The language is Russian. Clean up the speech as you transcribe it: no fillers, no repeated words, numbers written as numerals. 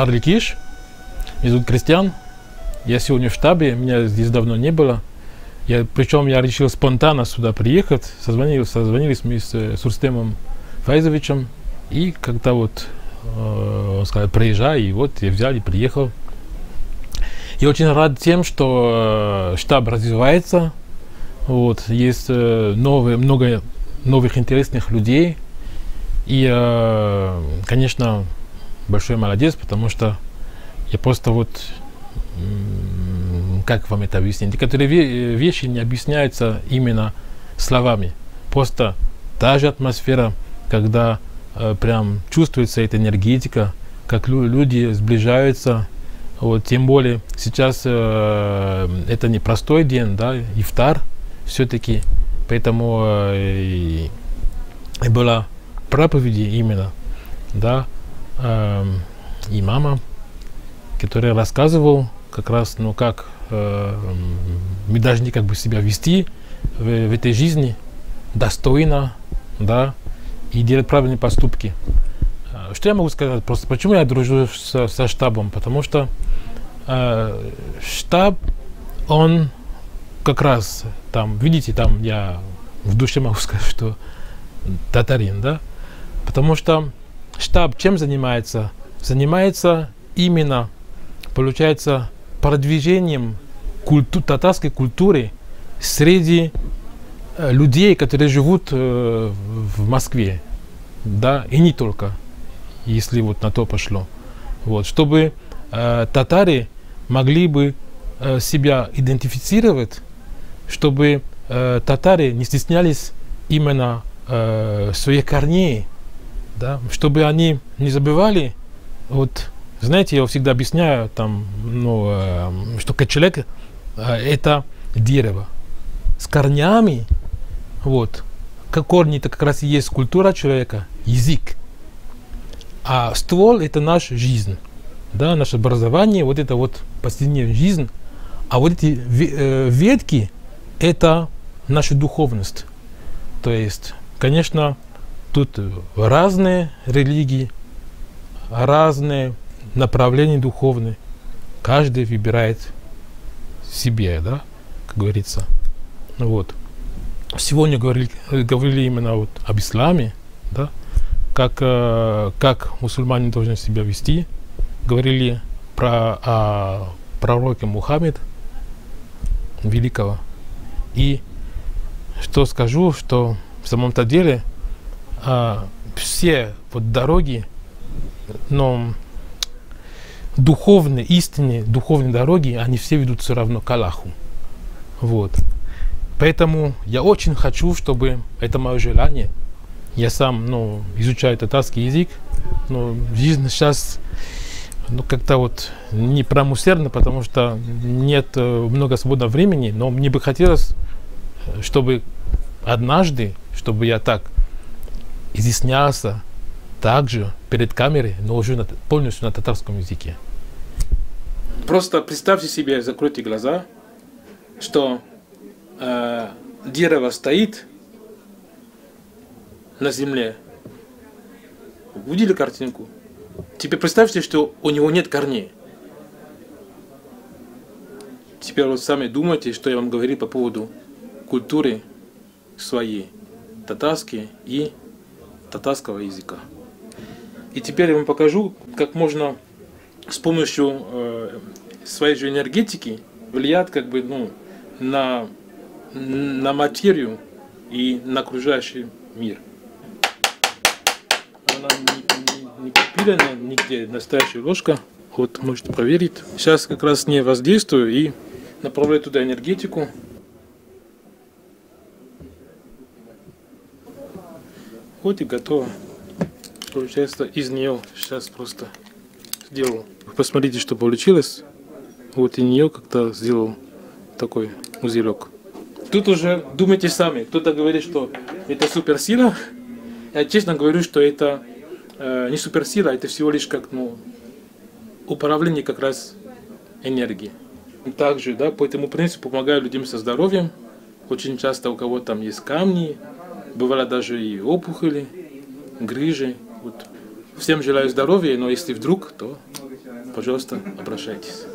Харликиш, меня зовут Кристиан. Я сегодня в штабе, меня здесь давно не было. Причем я решил спонтанно сюда приехать. Созвонились мы с Рустемом Файзовичем. И когда вот он сказал, приезжай, и вот я взял и приехал. Я очень рад тем, что штаб развивается. Вот, есть много новых интересных людей. И, конечно, большой молодец, потому что я просто вот, как вам это объяснить? Некоторые вещи не объясняются именно словами. Просто та же атмосфера, когда прям чувствуется эта энергетика, как люди сближаются. Вот, тем более сейчас это не простой день, да, ифтар все-таки, поэтому и была проповеди именно, да, имама, который рассказывал как раз, ну, как мы должны как бы себя вести в этой жизни достойно, да, и делать правильные поступки. Что я могу сказать просто? Почему я дружу со штабом? Потому что штаб, он как раз там, видите, там я в душе могу сказать, что татарин, да? Потому что штаб чем занимается? Занимается именно, получается, продвижением татарской культуры среди людей, которые живут в Москве, да, и не только, если вот на то пошло. Вот, чтобы татары могли бы себя идентифицировать, чтобы татары не стеснялись именно своих корней, да, чтобы они не забывали. Вот, знаете, я всегда объясняю, там, ну, что человек это дерево с корнями. Вот, как корни, это как раз и есть культура человека, язык. А ствол это наша жизнь, да, наше образование, вот это вот последняя жизнь. А вот эти ветки это наша духовность. То есть, конечно, тут разные религии, разные направления духовные. Каждый выбирает себе, да, как говорится. Вот. Сегодня говорили именно вот об исламе, да, как мусульмане должны себя вести. Говорили о пророке Мухаммед великого. И что скажу, что в самом-то деле все вот дороги, но духовные, истинные духовные дороги, они все ведут все равно к Аллаху. Вот. Поэтому я очень хочу, чтобы это мое желание. Я сам, ну, изучаю татарский язык, но жизнь сейчас, ну, как-то вот не промусерно, потому что нет много свободного времени, но мне бы хотелось, чтобы однажды, чтобы я так изъяснялся также перед камерой, но уже полностью на татарском языке. Просто представьте себе, закройте глаза, что дерево стоит на земле. Видели картинку? Теперь представьте, что у него нет корней. Теперь вот сами думайте, что я вам говорил по поводу культуры своей, татарской и татарского языка. И теперь я вам покажу, как можно с помощью своей же энергетики влиять как бы, ну, на материю и на окружающий мир. Она не купирована нигде, настоящая ложка. Вот, можете проверить. Сейчас как раз не воздействую и направляю туда энергетику. Вот и готово. Получается, из нее сейчас просто сделал. Посмотрите, что получилось. Вот и нее как-то сделал такой узелок. Тут уже думайте сами. Кто-то говорит, что это суперсила. Я честно говорю, что это не суперсила, это всего лишь как, ну, управление как раз энергией. Также, да, по этому принципу помогаю людям со здоровьем. Очень часто у кого там есть камни, бывало даже и опухоли, грыжи. Вот. Всем желаю здоровья, но если вдруг, то пожалуйста, обращайтесь.